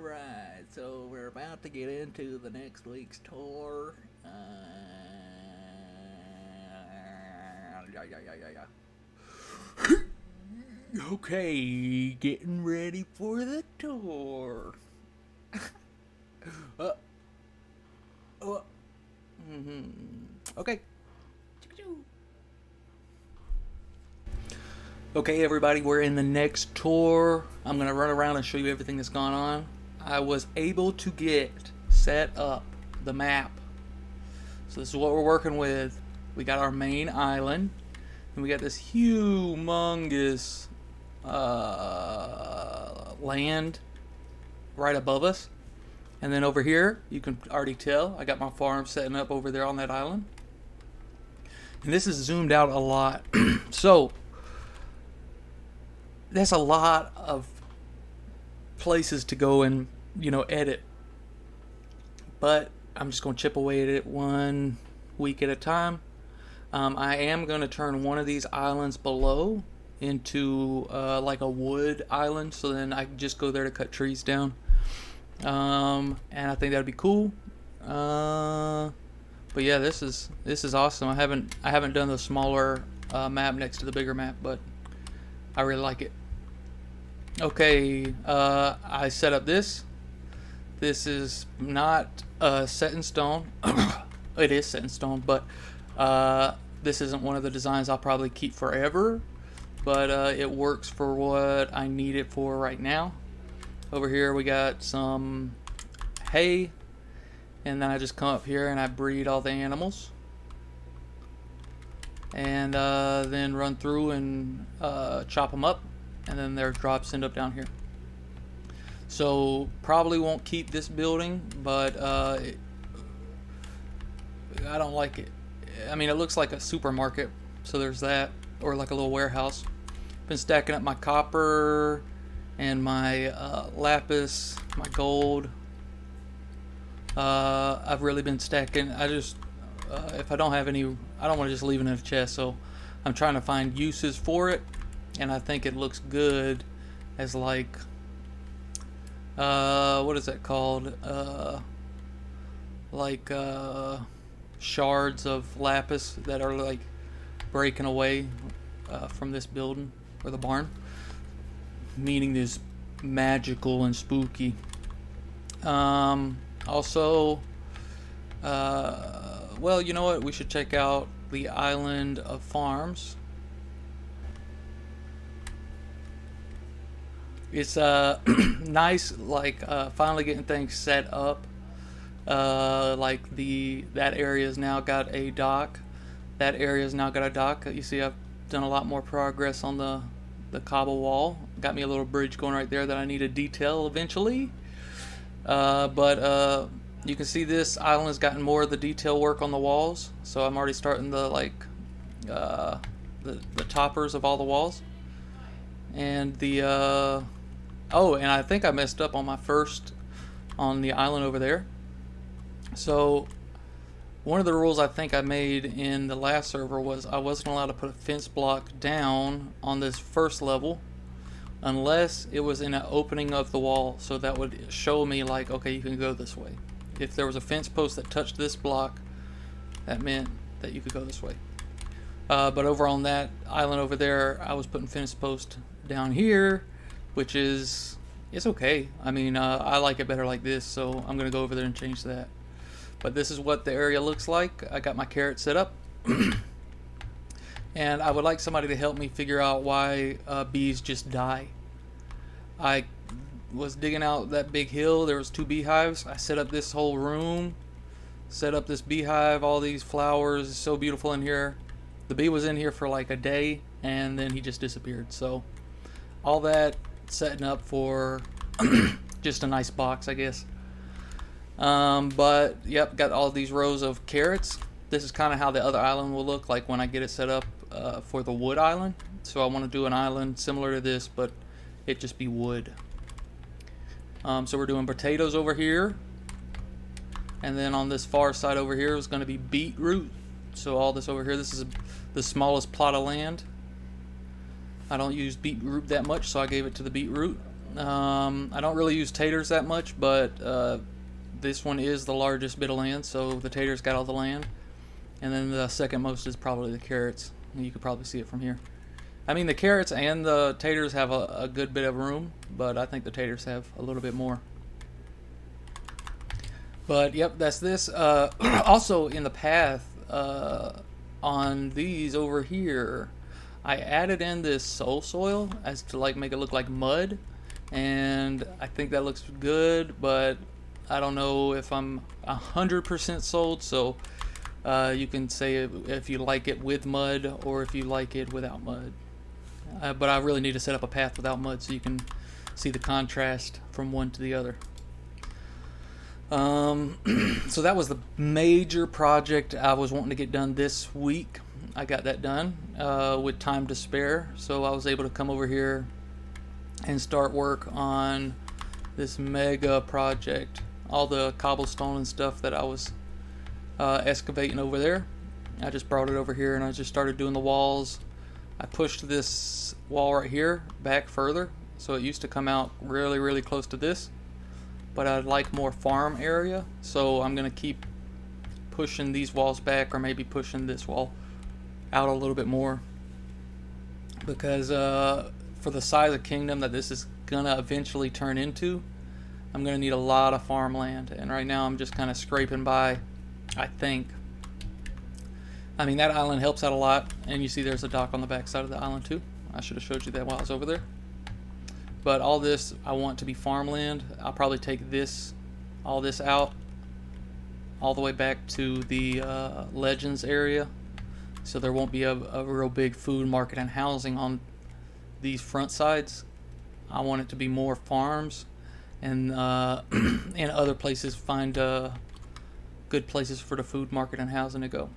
Alright, so we're about to get into the next week's tour. Okay, getting ready for the tour. uh, uh, Okay. Okay, everybody, we're in the next tour. I'm going to run around and show you everything that's gone on. I was able to get set up the map. So this is what we're working with. We got our main island, and we got this humongous land right above us. And then over here, you can already tell, I got my farm setting up over there on that island. And this is zoomed out a lot. So that's a lot of places to go and edit, but I'm just going to chip away at it 1 week at a time. I am going to turn one of these islands below into like a wood island, so then I can just go there to cut trees down, and I think that'd be cool. But yeah, this is awesome. I haven't done the smaller map next to the bigger map, but I really like it. Okay, I set up this. This is not set in stone. It is set in stone, but this isn't one of the designs I'll probably keep forever. But it works for what I need it for right now. Over here we got some hay, and then I just come up here and I breed all the animals, and then run through and chop them up. And then their drops end up down here. So probably won't keep this building, but I don't like it. I mean, it looks like a supermarket, so there's that, or like a little warehouse. Been stacking up my copper and my lapis, my gold. I've really been stacking. If I don't have any, I don't want to just leave it in a chest, so I'm trying to find uses for it. And I think it looks good as like, what is that called? Shards of lapis that are like breaking away from this building or the barn, meaning this magical and spooky. Also, well, you know what? We should check out the island of farms. It's nice, like finally getting things set up. Like that area's now got a dock. That area's now got a dock. You see, I've done a lot more progress on the cobble wall. Got me a little bridge going right there that I need to detail eventually. But you can see this island has gotten more of the detail work on the walls. So I'm already starting the toppers of all the walls, and the oh, and I think I messed up on on the island over there. So one of the rules I think I made in the last server was I wasn't allowed to put a fence block down on this first level unless it was in an opening of the wall, so that would show me like, okay, you can go this way. If there was a fence post that touched this block, that meant that you could go this way. But over on that island over there, I was putting fence post down here, which it's okay. I mean, I like it better like this, so I'm gonna go over there and change that. But this is what the area looks like. I got my carrot set up. And I would like somebody to help me figure out why bees just die. I was digging out that big hill. There was 2 beehives. I set up this whole room, set up this beehive, all these flowers. It's so beautiful in here. The bee was in here for like a day, and then he just disappeared. So all that setting up for just a nice box, I guess. But yep, got all these rows of carrots. This is kind of how the other island will look like when I get it set up for the wood island. So I want to do an island similar to this, but it just be wood. So we're doing potatoes over here, and then on this far side over here is going to be beetroot. So all this over here, this is the smallest plot of land. I don't use beetroot that much, so I gave it to the beetroot. I don't really use taters that much, but this one is the largest bit of land, so the taters got all the land. And then the second most is probably the carrots. You could probably see it from here. I mean, the carrots and the taters have a good bit of room, but I think the taters have a little bit more. But yep, that's this. Also, in the path on these over here, I added in this soul soil as to like make it look like mud, and I think that looks good. But I don't know if I'm 100% sold. So you can say if you like it with mud or if you like it without mud. But I really need to set up a path without mud so you can see the contrast from one to the other. So that was the major project I was wanting to get done this week. I got that done with time to spare, so I was able to come over here and start work on this mega project. All the cobblestone and stuff that I was excavating over there, I just brought it over here and I just started doing the walls. I pushed this wall right here back further, so it used to come out really close to this, but I'd like more farm area, so I'm gonna keep pushing these walls back, or maybe pushing this wall out a little bit more, because for the size of kingdom that this is gonna eventually turn into, I'm gonna need a lot of farmland, and right now I'm just kind of scraping by, I think. I mean, that island helps out a lot, and you see there's a dock on the back side of the island too. I should have showed you that while I was over there. But all this I want to be farmland. I'll probably take all this out, all the way back to the Legends area, so there won't be a real big food market and housing on these front sides. I want it to be more farms, and in other places find good places for the food market and housing to go.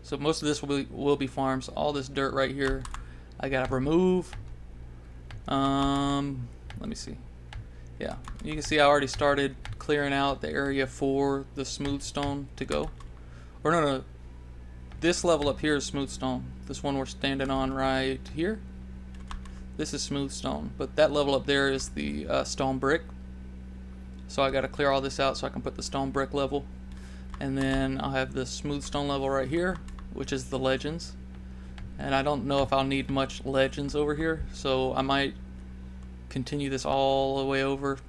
So most of this will be farms. All this dirt right here, I gotta remove. Let me see. Yeah, you can see I already started clearing out the area for the smooth stone to go. Or no, this level up here is smooth stone. This one we're standing on right here, this is smooth stone, but that level up there is the stone brick. So I got to clear all this out so I can put the stone brick level, and then I'll have the smooth stone level right here, which is the Legends. And I don't know if I'll need much Legends over here, so I might continue this all the way over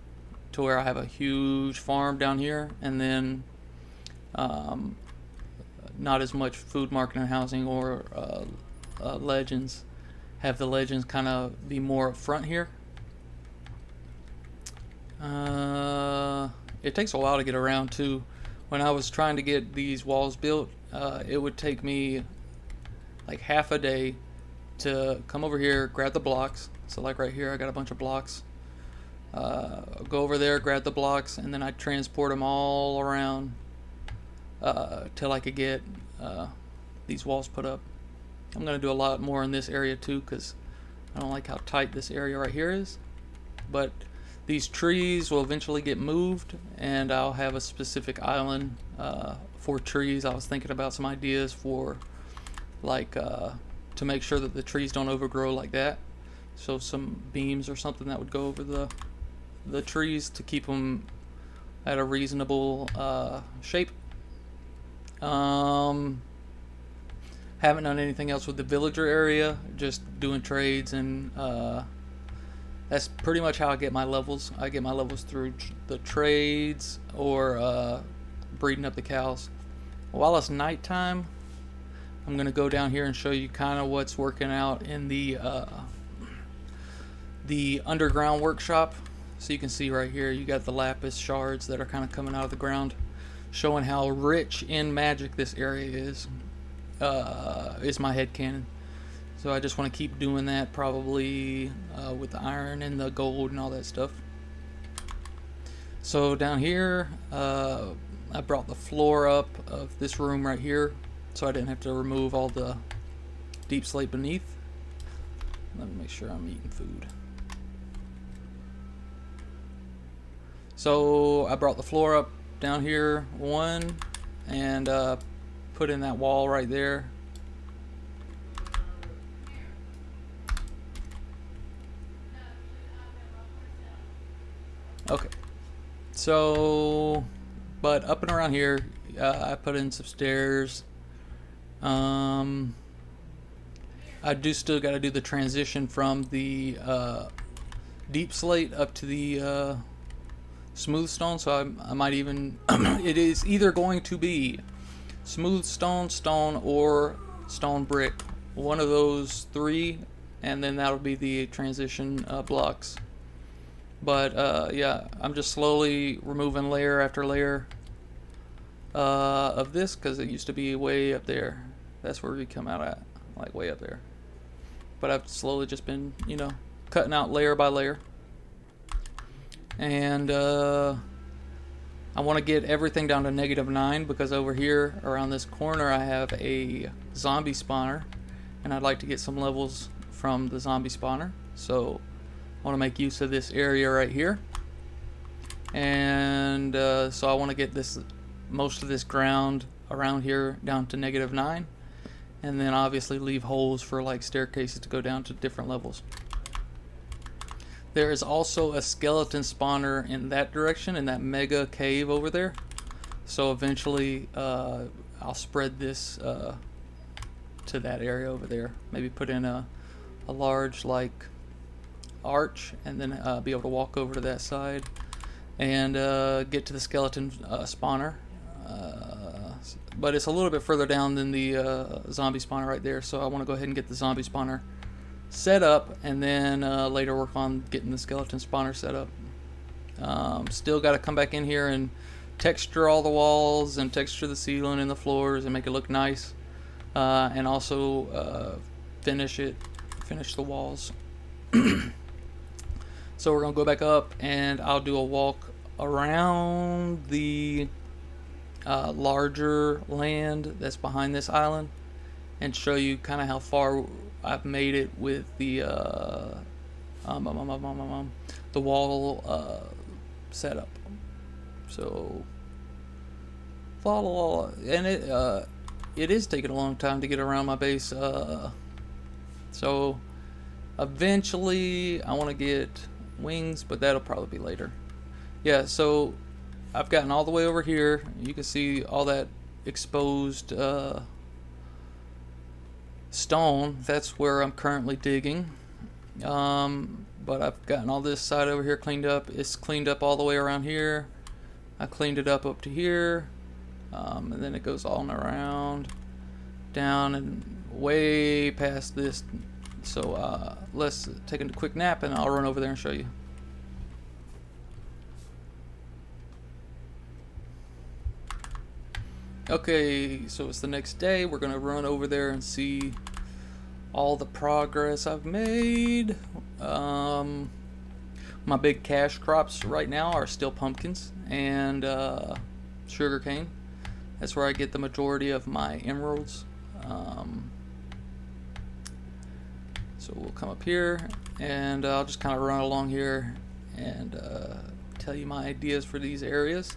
to where I have a huge farm down here, and then not as much food market and housing or Legends. Have the Legends kind of be more up front here. It takes a while to get around too. When I was trying to get these walls built, it would take me like half a day to come over here, grab the blocks. So like right here, I got a bunch of blocks. Go over there, grab the blocks, and then I transport them all around till I could get these walls put up. I'm gonna do a lot more in this area too, because I don't like how tight this area right here is. But these trees will eventually get moved, and I'll have a specific island for trees. I was thinking about some ideas for like to make sure that the trees don't overgrow like that. So some beams or something that would go over the trees to keep them at a reasonable shape. Haven't done anything else with the villager area, just doing trades, and that's pretty much how I get my levels. I get my levels through the trades or breeding up the cows. While it's nighttime, I'm going to go down here and show you kind of what's working out in the underground workshop. So you can see right here, you got the lapis shards that are kind of coming out of the ground, showing how rich in magic this area is my headcanon. So I just want to keep doing that, probably with the iron and the gold and all that stuff. So down here, I brought the floor up of this room right here, so I didn't have to remove all the deep slate beneath. Let me make sure I'm eating food. So I brought the floor up down here one, and put in that wall right there. Okay. So, but up and around here, I put in some stairs. Um, I do still got to do the transition from the deep slate up to the smooth stone. So I might even, it is either going to be smooth stone, stone, or stone brick. One of those three, and then that'll be the transition blocks. But yeah, I'm just slowly removing layer after layer of this because it used to be way up there. That's where we come out at, like way up there. But I've slowly just been, cutting out layer by layer. And I want to get everything down to -9 because over here around this corner I have a zombie spawner, and I'd like to get some levels from the zombie spawner. So I want to make use of this area right here. And so I want to get most of this ground around here down to -9, and then obviously leave holes for like staircases to go down to different levels. There is also a skeleton spawner in that direction, in that mega cave over there. So eventually I'll spread this to that area over there. Maybe put in a large like arch, and then be able to walk over to that side and get to the skeleton spawner. But it's a little bit further down than the zombie spawner right there, so I want to go ahead and get the zombie spawner set up, and then later work on getting the skeleton spawner set up. Still got to come back in here and texture all the walls and texture the ceiling and the floors and make it look nice, and also finish the walls. So we're gonna go back up, and I'll do a walk around the larger land that's behind this island and show you kind of how far I've made it with the wall setup. So and it is taking a long time to get around my base. So eventually I want to get wings, but that'll probably be later. Yeah, so I've gotten all the way over here. You can see all that exposed stone. That's where I'm currently digging. But I've gotten all this side over here cleaned up. It's cleaned up all the way around here. I cleaned it up to here, and then it goes all around, down, and way past this. So let's take a quick nap, and I'll run over there and show you. Okay, so it's the next day. We're gonna run over there and see all the progress I've made. My big cash crops right now are still pumpkins and sugar cane. That's where I get the majority of my emeralds. So we'll come up here, and I'll just kind of run along here and tell you my ideas for these areas.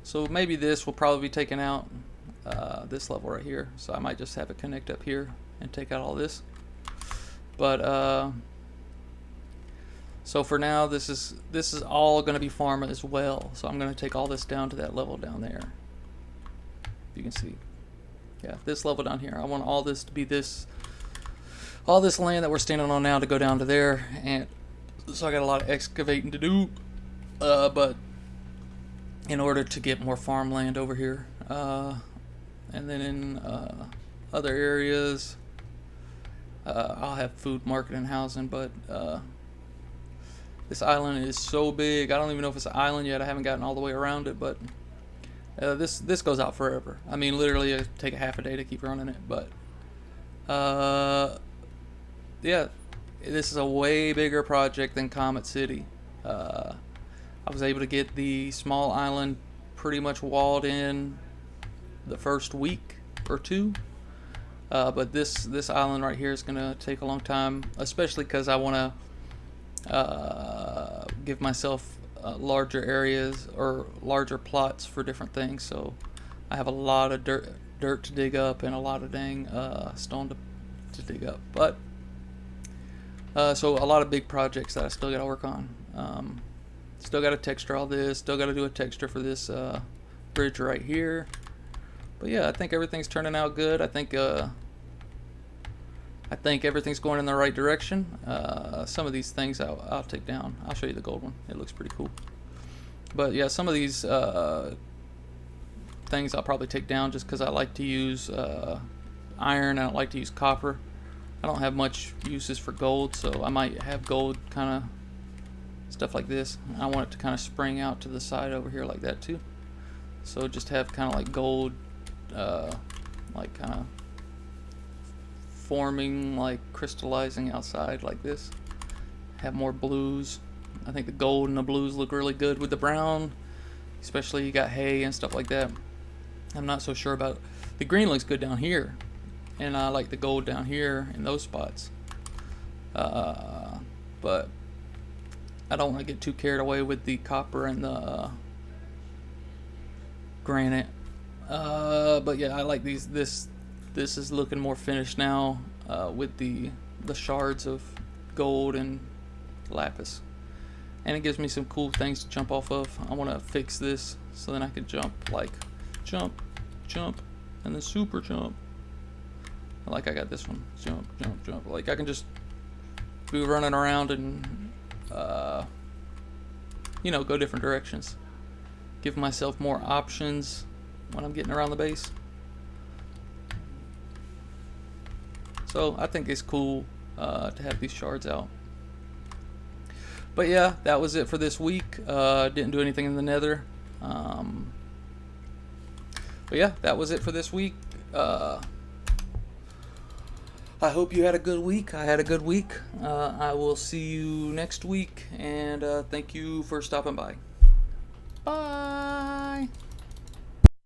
So maybe this will probably be taken out, this level right here. So I might just have it connect up here and take out all this. But so for now, this is all going to be farm as well. So I'm going to take all this down to that level down there. You can see, yeah, this level down here. I want all this to be all this land that we're standing on now to go down to there, and so I got a lot of excavating to do. But in order to get more farmland over here, and then in other areas, I'll have food, market, and housing. But this island is so big, I don't even know if it's an island yet. I haven't gotten all the way around it, but this goes out forever. I mean, literally, it take a half a day to keep running it. But yeah, this is a way bigger project than Comet City. I was able to get the small island pretty much walled in the first week or two. But this island right here is going to take a long time, especially because I want to give myself larger areas or larger plots for different things. So I have a lot of dirt to dig up and a lot of dang stone to dig up. But so a lot of big projects that I still got to work on. Still got to texture all this. Still got to do a texture for this bridge right here. But yeah, I think everything's turning out good. I think everything's going in the right direction. Some of these things I'll take down. I'll show you the gold one. It looks pretty cool. But yeah, some of these things I'll probably take down just because I like to use iron. I don't like to use copper. I don't have much uses for gold, so I might have gold kind of stuff like this. I want it to kind of spring out to the side over here like that too. So just have kind of like gold, like kind of forming, like crystallizing outside like this. Have more blues. I think the gold and the blues look really good with the brown, especially you got hay and stuff like that. I'm not so sure about the green. Looks good down here, and I like the gold down here in those spots. But I don't want to get too carried away with the copper and the granite. But yeah, I like these. This is looking more finished now with the shards of gold and lapis, and it gives me some cool things to jump off of. I want to fix this so then I can jump, like jump, and then super jump. Like I got this one, jump. Like I can just be running around and go different directions. Give myself more options when I'm getting around the base. So I think it's cool to have these shards out. But yeah, that was it for this week. Didn't do anything in the nether. But yeah, that was it for this week. I hope you had a good week. I had a good week. I will see you next week, and thank you for stopping by. Bye.